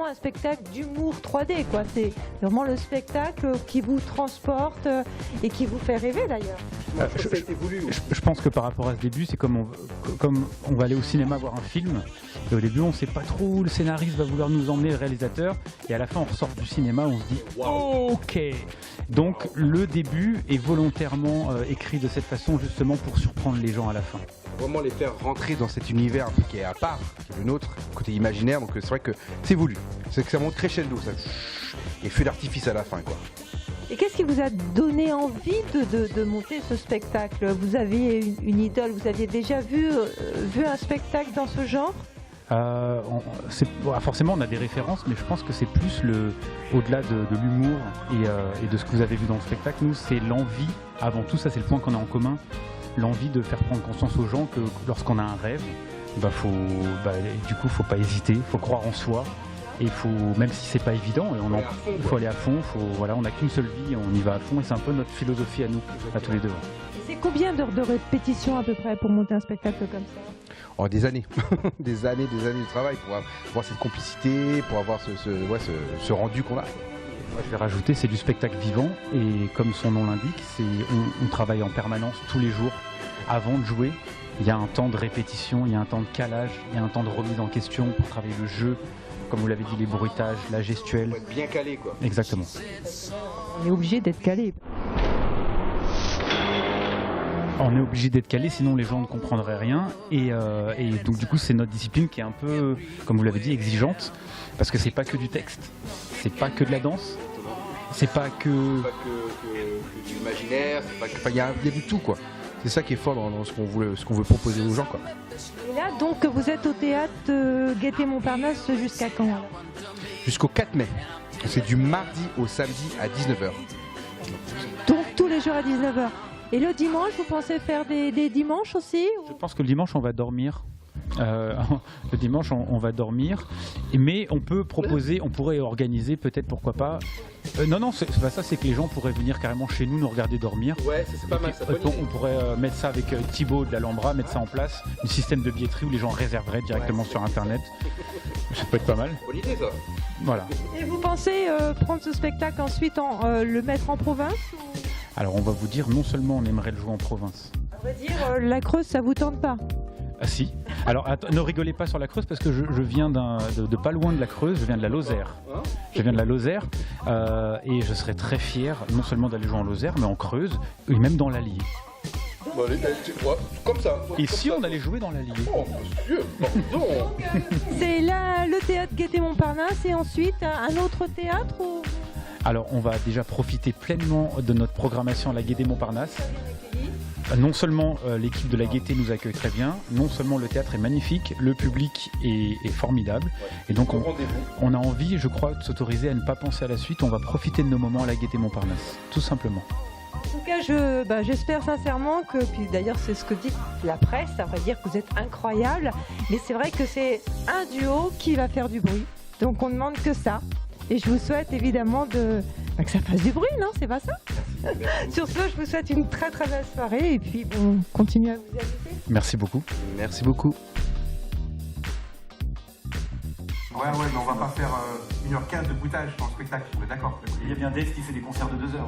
un spectacle d'humour 3D, quoi. C'est vraiment le spectacle qui vous transporte et qui vous fait rêver d'ailleurs. Je pense que par rapport à ce début, c'est comme on va aller au cinéma voir un film, et au début on ne sait pas trop où le scénariste va vouloir nous emmener, le réalisateur, et à la fin on ressort du cinéma, on se dit wow. Ok. Donc le début est volontairement écrit de cette façon justement pour surprendre les gens à la fin. Vraiment les faire rentrer dans cet univers un peu qui est à part, qui est le nôtre, côté imaginaire, donc c'est vrai que c'est voulu. C'est que ça monte crescendo, ça, et feu d'artifice à la fin, quoi. Et qu'est-ce qui vous a donné envie de monter ce spectacle? Vous aviez une idole, vous aviez déjà vu un spectacle dans ce genre? Forcément on a des références, mais je pense que c'est plus au-delà de l'humour et de ce que vous avez vu dans le spectacle. Nous, c'est l'envie, avant tout, ça c'est le point qu'on a en commun, l'envie de faire prendre conscience aux gens que lorsqu'on a un rêve, du coup faut pas hésiter, faut croire en soi. Et même si c'est pas évident, il faut aller à fond, on n'a qu'une seule vie, on y va à fond, et c'est un peu notre philosophie à nous, à tous les deux. C'est combien d'heures de répétition à peu près pour monter un spectacle comme ça? Oh, des années, des années de travail pour avoir cette complicité, pour avoir ce rendu qu'on a. Moi, je vais rajouter, c'est du spectacle vivant, et comme son nom l'indique, on travaille en permanence tous les jours avant de jouer. Il y a un temps de répétition, il y a un temps de calage, il y a un temps de remise en question pour travailler le jeu. Comme vous l'avez dit, les bruitages, la gestuelle. Faut être bien calé, quoi. Exactement. On est obligé d'être calé. On est obligé d'être calé, sinon les gens ne comprendraient rien. Et donc du coup, c'est notre discipline qui est un peu, comme vous l'avez dit, exigeante, parce que c'est pas que du texte, c'est pas que de la danse, c'est pas que de l'imaginaire, il y a du tout, quoi. C'est ça qui est fort dans ce qu'on veut proposer aux gens, quoi. Et là, donc, vous êtes au théâtre Gaîté-Montparnasse jusqu'à quand alors? Jusqu'au 4 mai. C'est du mardi au samedi à 19h. Donc tous les jours à 19h. Et le dimanche, vous pensez faire des dimanches aussi ou... Je pense que le dimanche, on va dormir. Le dimanche, on va dormir. Mais on peut proposer, on pourrait organiser peut-être, pourquoi pas. Non, c'est pas ça, c'est que les gens pourraient venir carrément chez nous regarder dormir. Ouais, c'est pas mal, ça. On pourrait mettre ça avec Thibaut de l'Alhambra, mettre ça en place, un système de billetterie où les gens réserveraient directement sur Internet. Ça peut être pas mal. Bonne idée, ça. Voilà. Et vous pensez prendre ce spectacle ensuite, le mettre en province ou... Alors on va vous dire, non seulement on aimerait le jouer en province. À vrai dire, la Creuse, ça vous tente pas? Ah si. Alors ne rigolez pas sur la Creuse parce que je viens de pas loin de la Creuse, je viens de la Lozère. Je viens de la Lozère et je serais très fier non seulement d'aller jouer en Lozère mais en Creuse et même dans l'Allier. Bon, allez, comme ça. Et si on allait jouer dans l'Allier? Oh monsieur, pardon. C'est là le théâtre Gaîté-Montparnasse et ensuite un autre théâtre ou... Alors on va déjà profiter pleinement de notre programmation à la Gaîté-Montparnasse. Non seulement l'équipe de la Gaîté nous accueille très bien, non seulement le théâtre est magnifique, le public est formidable. Et donc on a envie, je crois, de s'autoriser à ne pas penser à la suite. On va profiter de nos moments à la Gaîté-Montparnasse, tout simplement. En tout cas, j'espère sincèrement que, puis d'ailleurs c'est ce que dit la presse, ça va dire que vous êtes incroyable, mais c'est vrai que c'est un duo qui va faire du bruit. Donc on ne demande que ça. Et je vous souhaite évidemment que ça fasse du bruit, non? C'est pas ça? Sur ce, je vous souhaite une très très belle soirée et puis bon, continuez à vous inviter. Merci beaucoup. Merci beaucoup. Ouais, mais on va pas faire 1h15 de boutage dans le spectacle, on est d'accord? Il y a bien Dave qui fait des concerts de 2 heures.